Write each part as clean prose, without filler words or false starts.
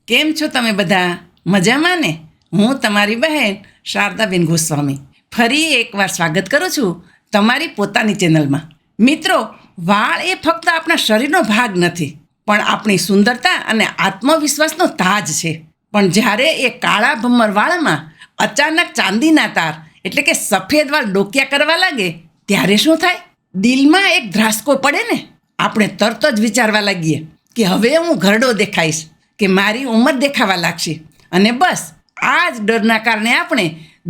કેમ છો તમે બધા? મજામાં ને? હું તમારી બહેન શારદાબેન ગોસ્વામી ફરી એકવાર સ્વાગત કરું છું તમારી પોતાની ચેનલમાં. મિત્રો, વાળ એ ફક્ત આપણા શરીરનો ભાગ નથી, પણ આપણી સુંદરતા અને આત્મવિશ્વાસનો તાજ છે. પણ જ્યારે એ કાળા ભમર વાળમાં અચાનક ચાંદીના તાર એટલે કે સફેદ વાળ ડોક્યા કરવા લાગે ત્યારે શું થાય? દિલમાં એક ધ્રાસકો પડે ને. આપણે તરત જ વિચારવા લાગીએ કે હવે હું ઘરડો દેખાઈશ કે મારી ઉંમર દેખાવા લાગશે. અને બસ આ જ ડરના કારણે આપણે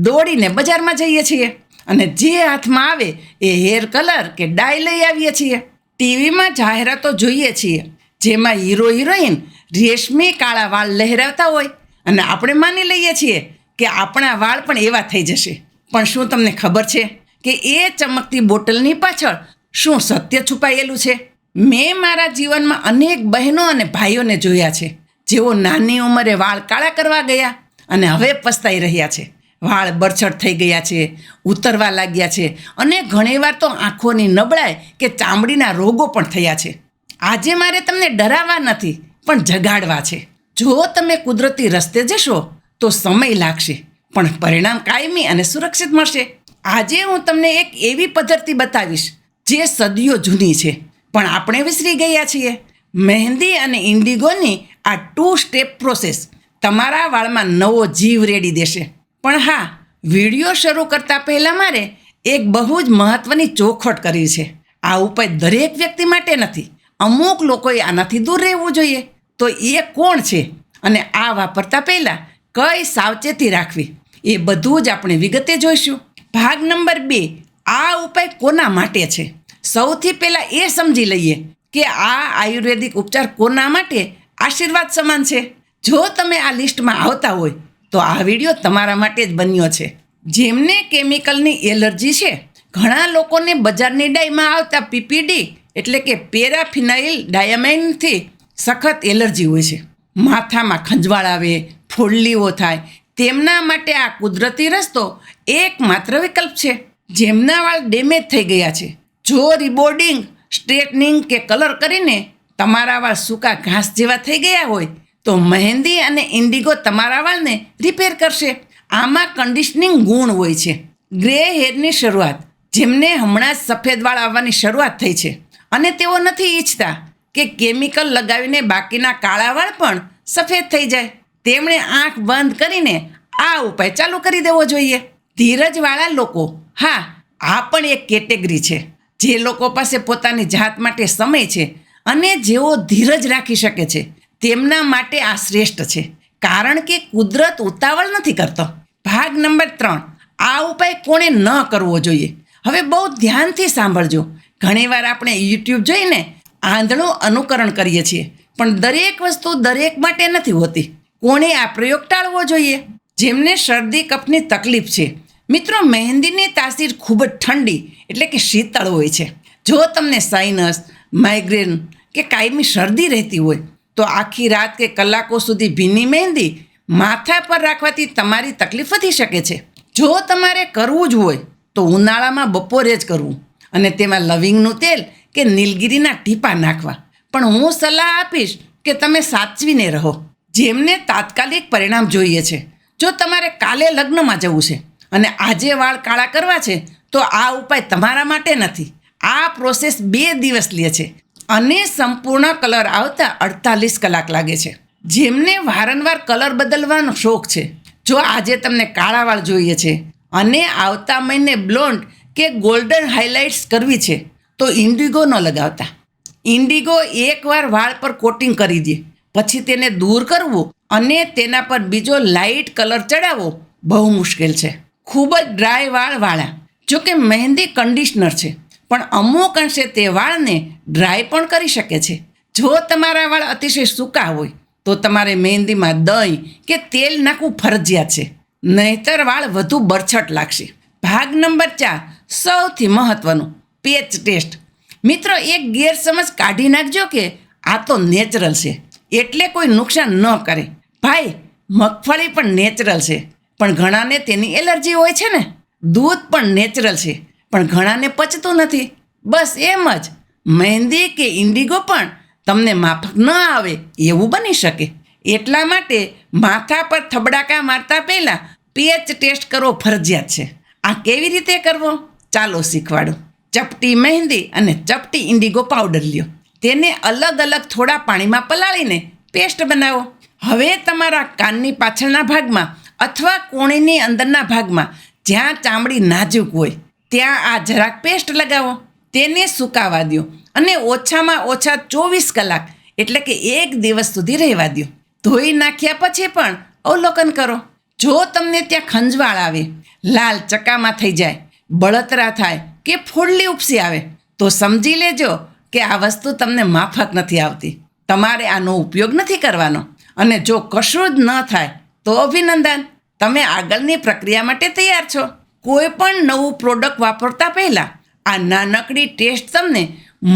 દોડીને બજારમાં જઈએ છીએ અને જે હાથમાં આવે એ હેર કલર કે ડાય લઈ આવીએ છીએ. ટીવીમાં જાહેરાતો જોઈએ છીએ જેમાં હીરો હિરોઈન રેશમી કાળા વાળ લહેરાવતા હોય અને આપણે માની લઈએ છીએ કે આપણા વાળ પણ એવા થઈ જશે. પણ શું તમને ખબર છે કે એ ચમકતી બોટલની પાછળ શું સત્ય છુપાયેલું છે? મેં મારા જીવનમાં અનેક બહેનો અને ભાઈઓને જોયા છે જેઓ નાની ઉંમરે વાળ કાળા કરવા ગયા અને હવે પસ્તાઈ રહ્યા છે. વાળ બરછટ થઈ ગયા છે, ઉતરવા લાગ્યા છે અને ઘણીવાર તો આંખોની નબળાઈ કે ચામડીના રોગો પણ થયા છે. આજે મારે તમને ડરાવવા નથી પણ જગાડવા છે. જો તમે કુદરતી રસ્તે જશો તો સમય લાગશે પણ પરિણામ કાયમી અને સુરક્ષિત મળશે. આજે હું તમને એક એવી પદ્ધતિ બતાવીશ જે સદીઓ જૂની છે પણ આપણે વિસરી ગયા છીએ. મહેંદી અને ઇન્ડિગોની આ 2 સ્ટેપ પ્રોસેસ તમારા વાળમાં નવો જીવ રેડી દેશે. પણ હા, વિડીયો શરૂ કરતાં પહેલાં મારે એક બહુ જ મહત્ત્વની ચોખવટ કરવી છે. આ ઉપાય દરેક વ્યક્તિ માટે નથી. અમુક લોકોએ આનાથી દૂર રહેવું જોઈએ. તો એ કોણ છે અને આ વાપરતા પહેલાં કઈ સાવચેતી રાખવી એ બધું જ આપણે વિગતે જોઈશું. ભાગ નંબર 2, આ ઉપાય કોના માટે છે? સૌથી પહેલાં એ સમજી લઈએ કે આ આયુર્વેદિક ઉપચાર કોના માટે આશીર્વાદ સમાન છે. જો તમે આ લિસ્ટમાં આવતા હોય તો આ વિડીયો તમારા માટે જ બન્યો છે. જેમને કેમિકલની એલર્જી છે, ઘણા લોકોને બજારની ડાયમાં આવતા પીપીડી એટલે કે પેરાફિનાઇલ ડાયામાઇનથી સખત એલર્જી હોય છે. માથામાં ખંજવાળ આવે, ફોડલીઓ થાય. તેમના માટે આ કુદરતી રસ્તો એકમાત્ર વિકલ્પ છે. જેમના વાળ ડેમેજ થઈ ગયા છે, જો રિબોર્ડિંગ, સ્ટ્રેટનિંગ કે કલર કરીને તમારા વાળ સૂકા ઘાસ જેવા થઈ ગયા હોય તો મહેંદી અને ઇન્ડિગો તમારા વાળને રિપેર કરશે. આમાં કન્ડિશનિંગ ગુણ હોય છે. ગ્રે હેરની શરૂઆત, જેમને હમણાં જ સફેદ વાળ આવવાની શરૂઆત થઈ છે અને તેઓ નથી ઈચ્છતા કે કેમિકલ લગાવીને બાકીના કાળા વાળ પણ સફેદ થઈ જાય, તેમણે આંખ બંધ કરીને આ ઉપાય ચાલુ કરી દેવો જોઈએ. ધીરજવાળા લોકો, હા, આ પણ એક કેટેગરી છે. જે લોકો પાસે પોતાની જાત માટે સમય છે અને જેઓ ધીરજ રાખી શકે છે તેમના માટે આ શ્રેષ્ઠ છે, કારણ કે કુદરત ઉતાવળ નથી કરતો. ભાગ નંબર 3, આ ઉપાય કોણે ન કરવો જોઈએ? હવે બહુ ધ્યાનથી સાંભળજો. ઘણીવાર આપણે યુટ્યુબ જોઈને આંધળું અનુકરણ કરીએ છીએ, પણ દરેક વસ્તુ દરેક માટે નથી હોતી. કોણે આ પ્રયોગ ટાળવો જોઈએ? જેમને શરદી કફની તકલીફ છે. મિત્રો, મહેંદીની તાસીર ખૂબ જ ઠંડી એટલે કે શીતળ હોય છે. જો તમને સાઇનસ, માઇગ્રેન કે કાયમી શરદી રહેતી હોય તો આખી રાત કે કલાકો સુધી ભીની મહેંદી માથા પર રાખવાથી તમારી તકલીફ વધી શકે છે. જો તમારે કરવું જ હોય તો ઉનાળામાં બપોરે જ કરવું અને તેમાં લવિંગનું તેલ કે નીલગિરીના ટીપા નાખવા. પણ હું સલાહ આપીશ કે તમે સાચવીને રહો. જેમને તાત્કાલિક પરિણામ જોઈએ છે, જો તમારે કાલે લગ્નમાં જવું છે અને આજે વાળ કાળા કરવા છે તો આ ઉપાય તમારા માટે નથી. આ પ્રોસેસ 2 દિવસ લે છે અને સંપૂર્ણ કલર આવતા 48 કલાક લાગે છે. જેમને વારંવાર કલર બદલવાનો શોખ છે, જો આજે તમને કાળા વાળ જોઈએ છે અને આવતા મહિને બ્લોન્ડ કે ગોલ્ડન હાઇલાઇટ્સ કરવી છે તો ઇન્ડિગો ન લગાવતા. ઇન્ડિગો એકવાર વાળ પર કોટિંગ કરી દે પછી તેને દૂર કરવું અને તેના પર બીજો લાઇટ કલર ચડાવવો બહુ મુશ્કેલ છે. ખૂબ જ ડ્રાય વાળવાળા, જોકે મહેંદી કન્ડિશનર છે પણ અમુક અંશે તે વાળને ડ્રાય પણ કરી શકે છે. જો તમારા વાળ અતિશય સૂકા હોય તો તમારે મહેંદીમાં દહીં કે તેલ નાખવું ફરજિયાત છે, નહીંતર વાળ વધુ બરછટ લાગશે. ભાગ નંબર 4, સૌથી મહત્ત્વનું, પેચ ટેસ્ટ. મિત્રો, એક ગેરસમજ કાઢી નાખજો કે આ તો નેચરલ છે એટલે કોઈ નુકસાન ન કરે. ભાઈ, મગફળી પણ નેચરલ છે પણ ઘણાને તેની એલર્જી હોય છે ને. દૂધ પણ નેચરલ છે પણ ઘણાને પચતું નથી. બસ એમ જ મહેંદી કે ઇન્ડિગો પણ તમને માફક ન આવે એવું બની શકે. એટલા માટે માથા પર થબડાકા મારતા પહેલાં પીએચ ટેસ્ટ કરવો ફરજિયાત છે. આ કેવી રીતે કરવો ચાલો શીખવાડું. ચપટી મહેંદી અને ચપટી ઇન્ડિગો પાવડર લ્યો. તેને અલગ અલગ થોડા પાણીમાં પલાળીને પેસ્ટ બનાવો. હવે તમારા કાનની પાછળના ભાગમાં અથવા કોણીની અંદરના ભાગમાં જ્યાં ચામડી નાજુક હોય ત્યાં આ જરાક પેસ્ટ લગાવો. તેને સુકાવા દો અને ઓછામાં ઓછા 24 કલાક એટલે કે 1 દિવસ સુધી રહેવા દો. ધોઈ નાખ્યા પછી પણ અવલોકન કરો. જો તમને ત્યાં ખંજવાળ આવે, લાલ ચકામાં થઈ જાય, બળતરા થાય કે ફોડલી ઉપસી આવે તો સમજી લેજો કે આ વસ્તુ તમને માફક નથી આવતી. તમારે આનો ઉપયોગ નથી કરવાનો. અને જો કશું જ ન થાય તો અભિનંદન, તમે આગળની પ્રક્રિયા માટે તૈયાર છો. કોઈ પણ નવું પ્રોડક્ટ વાપરતા પહેલાં આ નાનકડી ટેસ્ટ તમને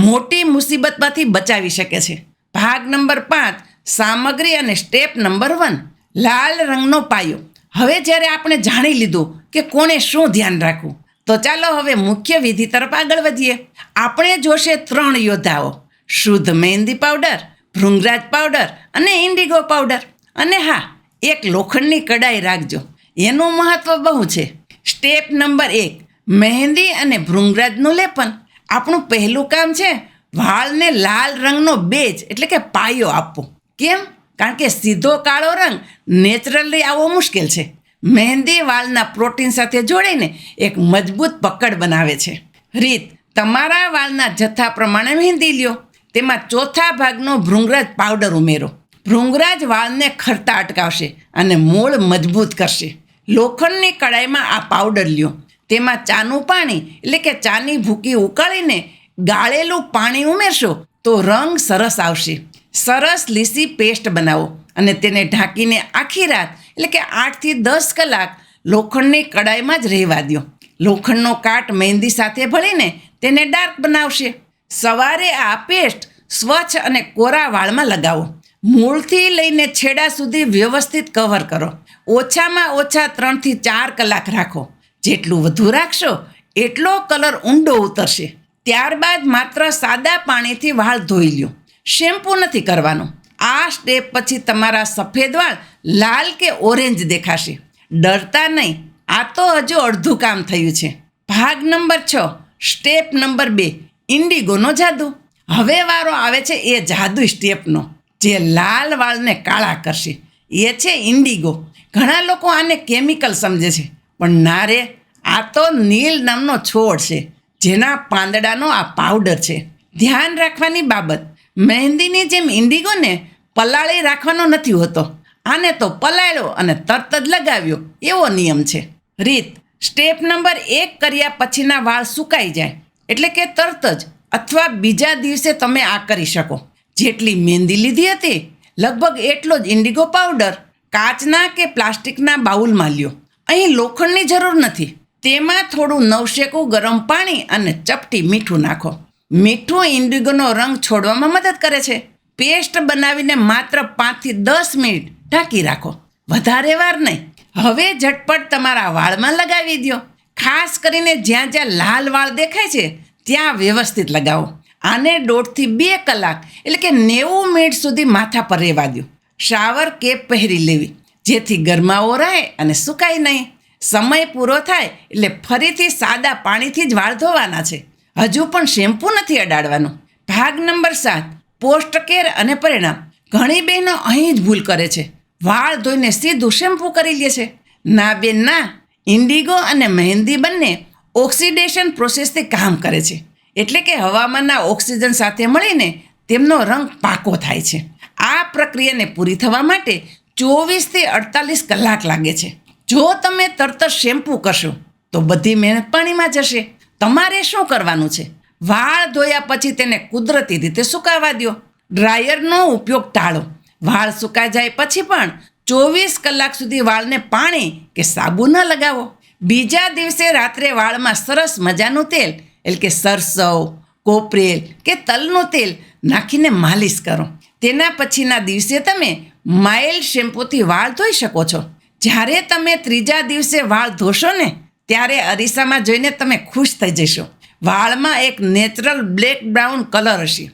મોટી મુસીબતમાંથી બચાવી શકે છે. ભાગ નંબર 5, સામગ્રી અને સ્ટેપ નંબર 1, લાલ રંગનો પાયો. હવે જ્યારે આપણે જાણી લીધું કે કોણે શું ધ્યાન રાખવું, તો ચાલો હવે મુખ્ય વિધિ તરફ આગળ વધીએ. આપણે જોશે 3 યોદ્ધાઓ: શુદ્ધ મહેંદી પાવડર, ભૃંગરાજ પાવડર અને ઇન્ડિગો પાવડર. અને હા, એક લોખંડની કડાઈ રાખજો, એનું મહત્વ બહુ છે. સ્ટેપ નંબર 1, મહેંદી અને ભૃંગરાજનું લેપન. આપણું પહેલું કામ છે વાળને લાલ રંગનો બેજ એટલે કે પાયો આપવો. કેમ? કારણ કે સીધો કાળો રંગ નેચરલી આવવો મુશ્કેલ છે. મહેંદી વાળના પ્રોટીન સાથે જોડીને એક મજબૂત પકડ બનાવે છે. રીત: તમારા વાળના જથ્થા પ્રમાણે મહેંદી લ્યો, તેમાં ચોથા ભાગનો ભૃંગરાજ પાવડર ઉમેરો. ભૃંગરાજ વાળને ખરતા અટકાવશે અને મૂળ મજબૂત કરશે. લોખંડની કડાઈમાં આ પાવડર લ્યો, તેમાં ચાનું પાણી એટલે કે ચાની ભૂકી ઉકાળીને ગાળેલું પાણી ઉમેરશો તો રંગ સરસ આવશે. સરસ લીસી પેસ્ટ બનાવો અને તેને ઢાંકીને આખી રાત એટલે કે 8 થી 10 કલાક લોખંડની કડાઈમાં જ રહેવા દો. લોખંડનો કાટ મહેંદી સાથે ભળીને તેને ડાર્ક બનાવશે. સવારે આ પેસ્ટ સ્વચ્છ અને કોરા વાળમાં લગાવો. મૂળથી લઈને છેડા સુધી વ્યવસ્થિત કવર કરો. ઓછામાં ઓછા 3 થી 4 કલાક રાખો. જેટલું વધુ રાખશો એટલો કલર ઊંડો ઉતરશે. ત્યારબાદ માત્ર સાદા પાણીથી વાળ ધોઈ લ્યો. શેમ્પૂ નથી કરવાનો. આ સ્ટેપ પછી તમારા સફેદ વાળ લાલ કે ઓરેન્જ દેખાશે. ડરતા નહીં, આ તો હજુ અડધું કામ થયું છે. ભાગ નંબર 6, સ્ટેપ નંબર 2, ઇન્ડિગોનો જાદુ. હવે વારો આવે છે એ જાદુ સ્ટેપનો જે લાલ વાળને કાળા કરશે. એ છે ઇન્ડિગો. ઘણા લોકો આને કેમિકલ સમજે છે, પણ ના રે, આ તો નીલ નામનો છોડ છે જેના પાંદડાનો આ પાવડર છે. ધ્યાન રાખવાની બાબત: મહેંદીની જેમ ઇન્ડિગોને પલાળી રાખવાનો નથી હોતો. આને તો પલાળ્યો અને તરત જ લગાવ્યો એવો નિયમ છે. રીત: સ્ટેપ નંબર 1 કર્યા પછીના વાળ સુકાઈ જાય એટલે કે તરત જ અથવા બીજા દિવસે તમે આ કરી શકો. જેટલી મહેંદી લીધી હતી લગભગ એટલો જ ઇન્ડિગો પાવડર કાચના કે પ્લાસ્ટિકના બાઉલમાં લ્યો. અહીં લોખંડની જરૂર નથી. તેમાં થોડું નવશેકું ગરમ પાણી અને ચપટી મીઠું નાખો. મીઠું ઇન્ડિગોનો રંગ છોડવામાં મદદ કરે છે. પેસ્ટ બનાવીને માત્ર 5 થી 10 મિનિટ ઢાંકી રાખો, વધારે વાર નહીં. હવે ઝટપટ તમારા વાળમાં લગાવી દો. ખાસ કરીને જ્યાં જ્યાં લાલ વાળ દેખાય છે ત્યાં વ્યવસ્થિત લગાવો. આને 1.5 થી 2 કલાક એટલે કે 90 મિનિટ સુધી માથા પર રહેવા દો. શાવર કેપ પહેરી લેવી જેથી ગરમાવો રહે અને સુકાય નહીં. સમય પૂરો થાય એટલે ફરીથી સાદા પાણીથી જ વાળ ધોવાના છે. હજુ પણ શેમ્પૂ નથી અડાડવાનું. ભાગ નંબર 7, પોસ્ટ કેર અને પરિણામ. ઘણી બહેનો અહીં જ ભૂલ કરે છે. વાળ ધોઈને સીધું શેમ્પૂ કરી લે છે. ના બેન ના, ઇન્ડિગો અને મહેંદી બંને ઓક્સિડેશન પ્રોસેસથી કામ કરે છે. એટલે કે હવામાનના ઓક્સિજન સાથે મળીને તેમનો રંગ પાકો થાય છે. આ પ્રક્રિયાને પૂરી થવા માટે 24 થી 48 કલાક લાગે છે. જો તમે તરત જ શેમ્પૂ કરશો તો બધી મહેનત પાણીમાં જશે. તમારે શું કરવાનું છે? વાળ ધોયા પછી તેને કુદરતી રીતે સુકાવા દો. ડ્રાયરનો ઉપયોગ ટાળો. વાળ સુકાઈ જાય પછી પણ 24 કલાક સુધી વાળને પાણી કે સાબુ ન લગાવો. બીજા દિવસે રાત્રે વાળમાં સરસ મજાનું તેલ એટલે કે સરસવ, કોપરેલ કે તલનું તેલ નાખીને માલિશ કરો. તેના પછીના દિવસે તમે માઇલ્ડ શેમ્પૂથી વાળ ધોઈ શકો છો. જ્યારે તમે ત્રીજા દિવસે વાળ ધોશો ને ત્યારે અરીસામાં જોઈને તમે ખુશ થઈ જશો. વાળમાં એક નેચરલ બ્લેક બ્રાઉન કલર હશે,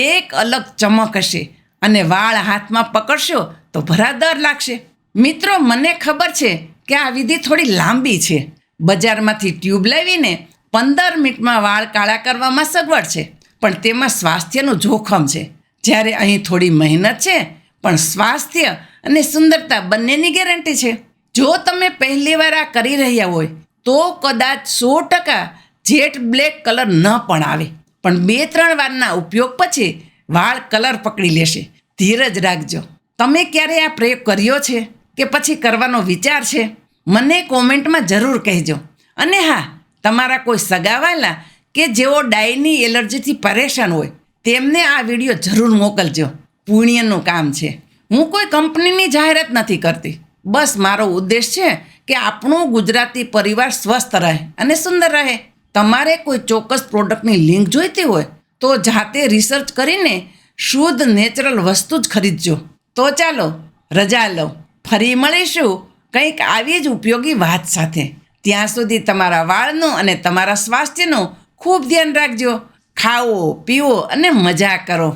એક અલગ ચમક હશે અને વાળ હાથમાં પકડશો તો ભરાદર લાગશે. મિત્રો, મને ખબર છે કે આ વિધિ થોડી લાંબી છે. બજારમાંથી ટ્યુબ લાવીને 15 મિનિટમાં વાળ કાળા કરવામાં સગવડ છે, પણ તેમાં સ્વાસ્થ્યનું જોખમ છે. જ્યારે અહીં થોડી મહેનત છે, પણ સ્વાસ્થ્ય અને સુંદરતા બંનેની ગેરંટી છે. જો તમે પહેલી વાર આ કરી રહ્યા હોય તો કદાચ 100% જેટ બ્લેક કલર ન પણ આવે, પણ 2-3 વારના ઉપયોગ પછી વાળ કલર પકડી લેશે. ધીરજ રાખજો. તમે ક્યારે આ પ્રયોગ કર્યો છે કે પછી કરવાનો વિચાર છે? મને કોમેન્ટમાં જરૂર કહેજો. અને હા, તમારા કોઈ સગાવાલા કે જેઓ ડાયની એલર્જીથી પરેશાન હોય તેમને આ વિડીયો જરૂર મોકલજો. પુણ્યનું કામ છે. હું કોઈ કંપનીની જાહેરાત નથી કરતી. બસ મારો ઉદ્દેશ છે કે આપણું ગુજરાતી પરિવાર સ્વસ્થ રહે અને સુંદર રહે. તમારે કોઈ ચોક્કસ પ્રોડક્ટની લિંક જોઈતી હોય તો જાતે રિસર્ચ કરીને શુદ્ધ નેચરલ વસ્તુ જ ખરીદજો. તો ચાલો રજા લો. ફરી મળીશું કંઈક આવી જ ઉપયોગી વાત સાથે. ત્યાં સુધી તમારા વાળનું અને તમારા સ્વાસ્થ્યનું ખૂબ ધ્યાન રાખજો. ખાઓ, પીવો અને મજા કરો.